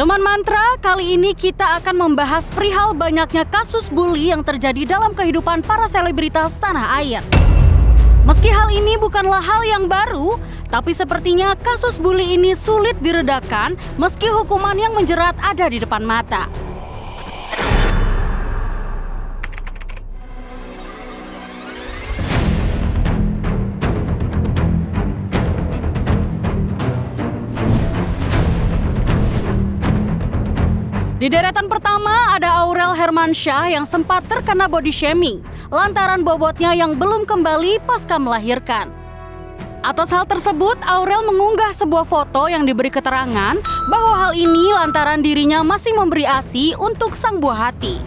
Teman Mantra, kali ini kita akan membahas perihal banyaknya kasus bully yang terjadi dalam kehidupan para selebritas tanah air. Meski hal ini bukanlah hal yang baru, tapi sepertinya kasus bully ini sulit diredakan meski hukuman yang menjerat ada di depan mata. Di deretan pertama ada Aurel Hermansyah yang sempat terkena body shaming lantaran bobotnya yang belum kembali pasca melahirkan. Atas hal tersebut, Aurel mengunggah sebuah foto yang diberi keterangan bahwa hal ini lantaran dirinya masih memberi ASI untuk sang buah hati.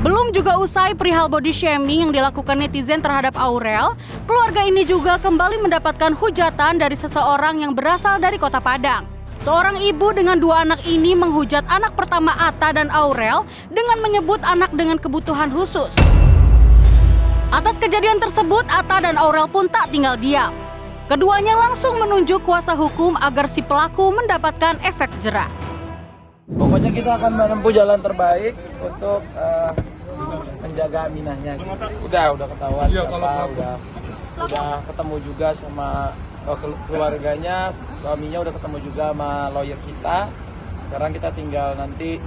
Belum juga usai perihal body shaming yang dilakukan netizen terhadap Aurel, keluarga ini juga kembali mendapatkan hujatan dari seseorang yang berasal dari Kota Padang. Seorang ibu dengan 2 anak ini menghujat anak pertama Atta dan Aurel dengan menyebut anak dengan kebutuhan khusus. Atas kejadian tersebut, Atta dan Aurel pun tak tinggal diam. Keduanya langsung menunjuk kuasa hukum agar si pelaku mendapatkan efek jerak. Pokoknya kita akan menempuh jalan terbaik untuk menjaga Aminahnya. Udah ketahuan siapa, udah ketemu juga sama keluarganya, suaminya udah ketemu juga sama lawyer kita. Sekarang kita tinggal nanti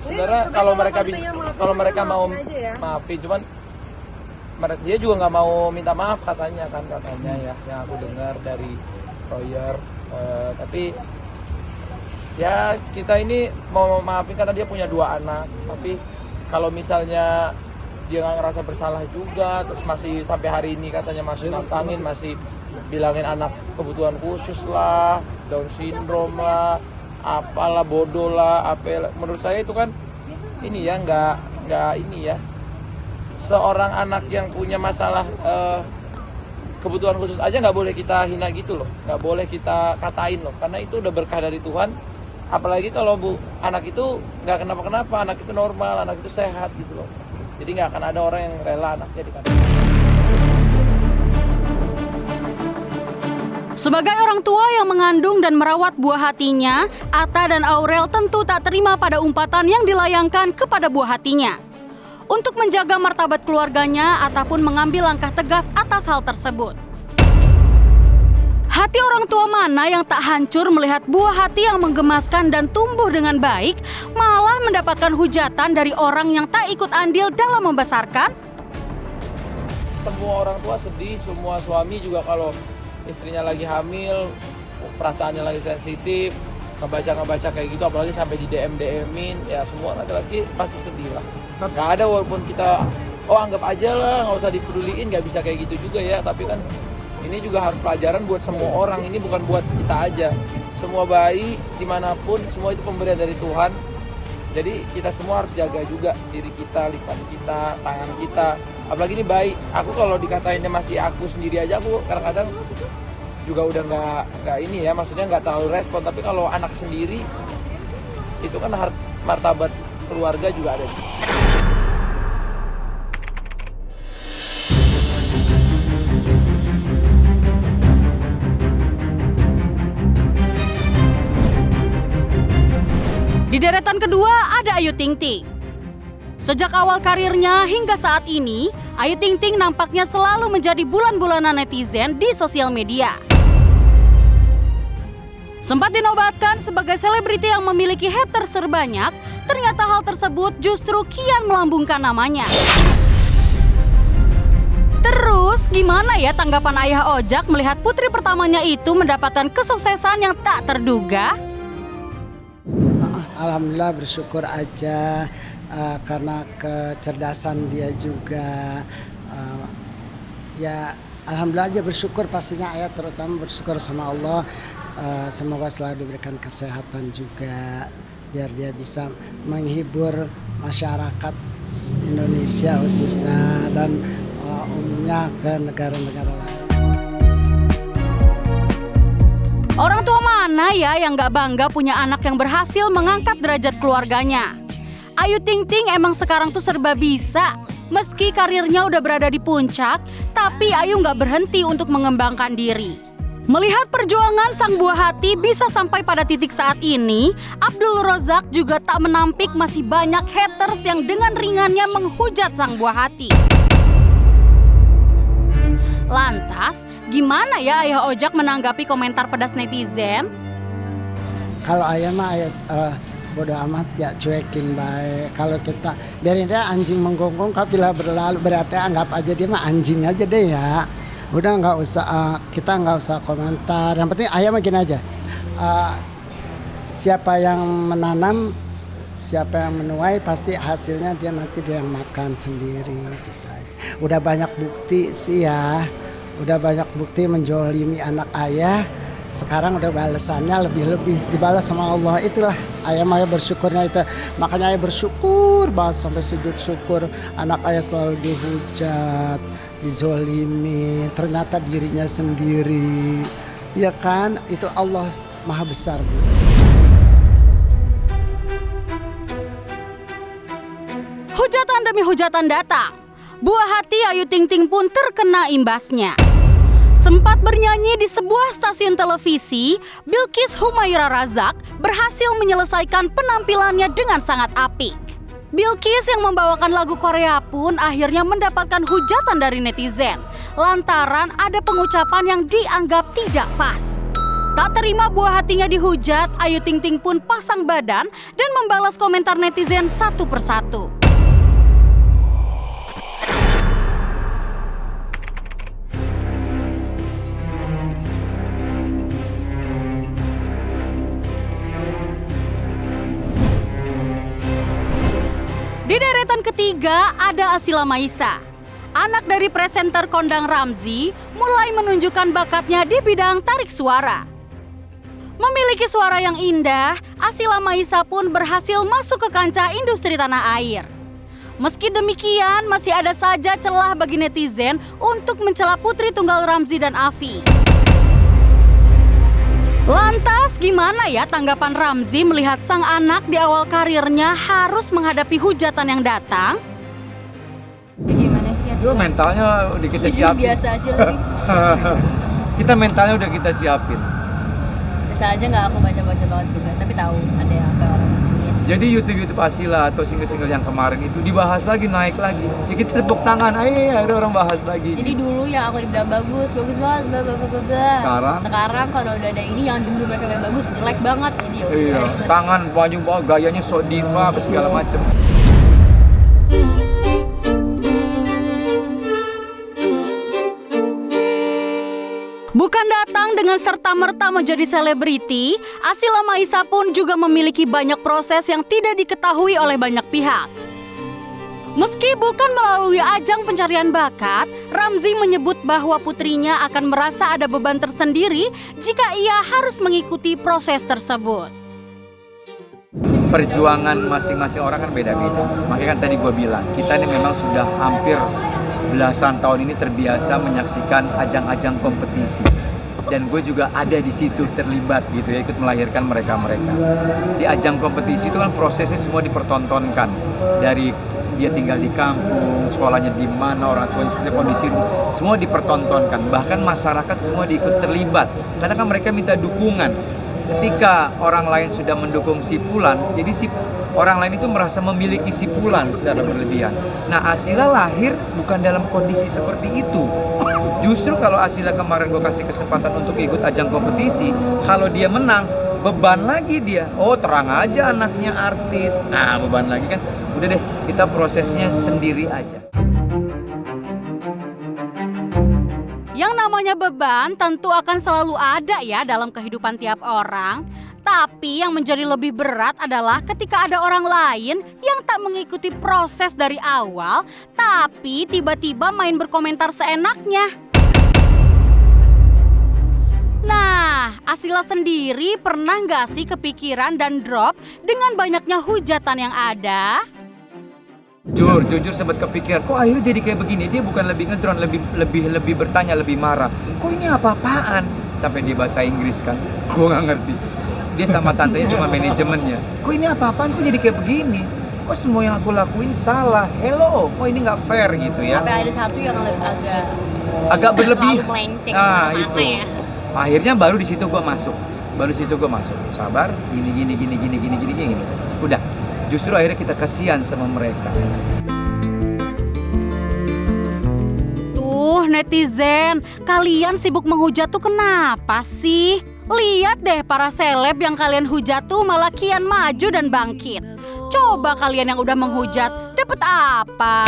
sebenarnya kalau mereka mau maafin, cuman dia juga nggak mau minta maaf katanya ya, yang aku dengar dari lawyer. Tapi ya kita ini mau maafin karena dia punya 2 anak. Tapi kalau misalnya dia nggak ngerasa bersalah juga, terus masih sampai hari ini katanya masih nantangin, masih bilangin anak kebutuhan khusus lah, Down syndrome lah, apalah, bodoh lah, apa. Menurut saya itu kan ini ya, nggak ini ya. Seorang anak yang punya masalah kebutuhan khusus aja nggak boleh kita hina gitu loh, nggak boleh kita katain loh, karena itu udah berkah dari Tuhan. Apalagi kalau anak itu nggak kenapa-kenapa, anak itu normal, anak itu sehat gitu loh. Jadi nggak akan ada orang yang rela anaknya dikatakan. Sebagai orang tua yang mengandung dan merawat buah hatinya, Atta dan Aurel tentu tak terima pada umpatan yang dilayangkan kepada buah hatinya. Untuk menjaga martabat keluarganya, Atta pun mengambil langkah tegas atas hal tersebut. Hati orang tua mana yang tak hancur melihat buah hati yang menggemaskan dan tumbuh dengan baik, malah mendapatkan hujatan dari orang yang tak ikut andil dalam membesarkan? Semua orang tua sedih, semua suami juga kalau istrinya lagi hamil, perasaannya lagi sensitif, ngebaca kayak gitu, apalagi sampai di DM-in, ya semua laki-laki pasti sedih lah. Gak ada, walaupun kita, anggap aja lah, gak usah dipeduliin, gak bisa kayak gitu juga ya, tapi kan ini juga harus pelajaran buat semua orang, ini bukan buat kita aja. Semua bayi dimanapun, semua itu pemberian dari Tuhan. Jadi kita semua harus jaga juga diri kita, lisan kita, tangan kita. Apalagi ini bayi, aku kalau dikatainnya masih aku sendiri aja, aku kadang-kadang juga udah nggak ini ya, maksudnya nggak terlalu respon. Tapi kalau anak sendiri, itu kan martabat keluarga juga ada. Di deretan kedua ada Ayu Ting Ting. Sejak awal karirnya hingga saat ini, Ayu Ting Ting nampaknya selalu menjadi bulan-bulanan netizen di sosial media. Sempat dinobatkan sebagai selebriti yang memiliki haters terbanyak, ternyata hal tersebut justru kian melambungkan namanya. Terus gimana ya tanggapan ayah Ojak melihat putri pertamanya itu mendapatkan kesuksesan yang tak terduga? Alhamdulillah, bersyukur aja karena kecerdasan dia juga. Ya alhamdulillah aja, bersyukur pastinya ayah, terutama bersyukur sama Allah. Semoga selalu diberikan kesehatan juga biar dia bisa menghibur masyarakat Indonesia khususnya dan umumnya ke negara-negara lain. Orang tua mana ya yang gak bangga punya anak yang berhasil mengangkat derajat keluarganya? Ayu Ting Ting emang sekarang tuh serba bisa. Meski karirnya udah berada di puncak, tapi Ayu gak berhenti untuk mengembangkan diri. Melihat perjuangan sang buah hati bisa sampai pada titik saat ini, Abdul Rozak juga tak menampik masih banyak haters yang dengan ringannya menghujat sang buah hati. Lantas, gimana ya Ayah Ojak menanggapi komentar pedas netizen? Kalau ayah mah ayah bodo amat ya, cuekin baik. Kalau kita biarin dia anjing menggonggong, kapila berlalu, berarti anggap aja dia mah anjing aja deh ya. Udah nggak usah, kita nggak usah komentar. Yang penting ayah mah gini aja, siapa yang menanam, siapa yang menuai, pasti hasilnya dia nanti dia yang makan sendiri. Gitu aja. Udah banyak bukti sih ya, udah banyak bukti menjolimi anak ayah. Sekarang udah balasannya lebih-lebih dibalas sama Allah. Itulah ayah bersyukurnya itu. Makanya ayah bersyukur banget sampai sujud syukur. Anak ayah selalu dihujat, dizolimi, ternyata dirinya sendiri. Ya kan, itu Allah Maha Besar. Hujatan demi hujatan datang. Buah hati Ayu Ting Ting pun terkena imbasnya. Sempat bernyanyi di sebuah stasiun televisi, Bilqis Humaira Razak berhasil menyelesaikan penampilannya dengan sangat apik. Bilqis yang membawakan lagu Korea pun akhirnya mendapatkan hujatan dari netizen lantaran ada pengucapan yang dianggap tidak pas. Tak terima buah hatinya dihujat, Ayu Ting Ting pun pasang badan dan membalas komentar netizen satu persatu. Di deretan ketiga ada Asila Maisa. Anak dari presenter kondang Ramzy mulai menunjukkan bakatnya di bidang tarik suara. Memiliki suara yang indah, Asila Maisa pun berhasil masuk ke kancah industri tanah air. Meski demikian, masih ada saja celah bagi netizen untuk mencela putri tunggal Ramzy dan Afi. Lantas gimana ya tanggapan Ramzy melihat sang anak di awal karirnya harus menghadapi hujatan yang datang? Gimana sih? Itu mentalnya udah kita siapin. Biasa aja lagi. Kita mentalnya udah kita siapin. Biasa aja, nggak aku baca-baca banget juga, tapi tahu ada yang apa orang ngomongin. Jadi YouTube Asila atau single-single yang kemarin itu dibahas lagi, naik lagi. Ya kita tepuk tangan, ayo ada orang bahas lagi. Jadi dulu yang aku dibilang bagus banget, bla bla bla bla. Sekarang kalau udah ada ini yang dulu mereka bilang bagus, jelek banget. Jadi ya udah. Iya, tangan baju bawa gayanya sok diva segala macem. Bukan datang dengan serta-merta menjadi selebriti, Asila Maisa pun juga memiliki banyak proses yang tidak diketahui oleh banyak pihak. Meski bukan melalui ajang pencarian bakat, Ramzy menyebut bahwa putrinya akan merasa ada beban tersendiri jika ia harus mengikuti proses tersebut. Perjuangan masing-masing orang kan beda-beda. Makanya kan tadi gue bilang, kita ini memang sudah hampir belasan tahun ini terbiasa menyaksikan ajang-ajang kompetisi. Dan gue juga ada di situ terlibat gitu ya, ikut melahirkan mereka-mereka. Di ajang kompetisi itu kan prosesnya semua dipertontonkan. Dari dia tinggal di kampung, sekolahnya di mana, orang tuanya seperti kondisi rumah, semua dipertontonkan. Bahkan masyarakat semua diikut terlibat. Karena kan mereka minta dukungan. Ketika orang lain sudah mendukung si Fulan, jadi si orang lain itu merasa memiliki si Fulan secara berlebihan. Nah, Asila lahir bukan dalam kondisi seperti itu. Justru kalau Asila kemarin gue kasih kesempatan untuk ikut ajang kompetisi, kalau dia menang, beban lagi dia. Oh, terang aja anaknya artis. Nah, beban lagi kan. Udah deh, kita prosesnya sendiri aja. Yang namanya beban tentu akan selalu ada ya dalam kehidupan tiap orang. Tapi yang menjadi lebih berat adalah ketika ada orang lain yang tak mengikuti proses dari awal, tapi tiba-tiba main berkomentar seenaknya. Nah, Asila sendiri pernah nggak sih kepikiran dan drop dengan banyaknya hujatan yang ada? Jujur sempat kepikiran, kok akhirnya jadi kayak begini? Dia bukan lebih ngedron, lebih bertanya, lebih marah. Kok ini apa-apaan? Sampai dia bahasa Inggris kan, gue nggak ngerti. Dia sama tantenya cuma manajemennya. Kok ini apa-apaan? Kok jadi kayak begini? Kok semua yang aku lakuin salah? Hello, kok ini nggak fair gitu ya? Sampai ada satu yang agak berlebih. melenceng. Nah itu. Ya? Akhirnya baru di situ gue masuk. Sabar, gini. Udah. Justru akhirnya kita kasihan sama mereka. Tuh netizen, kalian sibuk menghujat tuh kenapa sih? Lihat deh para seleb yang kalian hujat tuh malah kian maju dan bangkit. Coba kalian yang udah menghujat, dapat apa?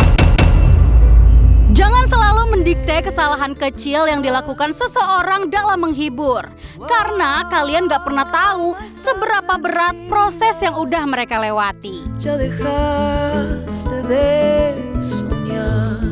Jangan selalu mendikte kesalahan kecil yang dilakukan seseorang dalam menghibur. Karena kalian gak pernah tahu seberapa berat proses yang udah mereka lewati. Ya dejaste de soñar.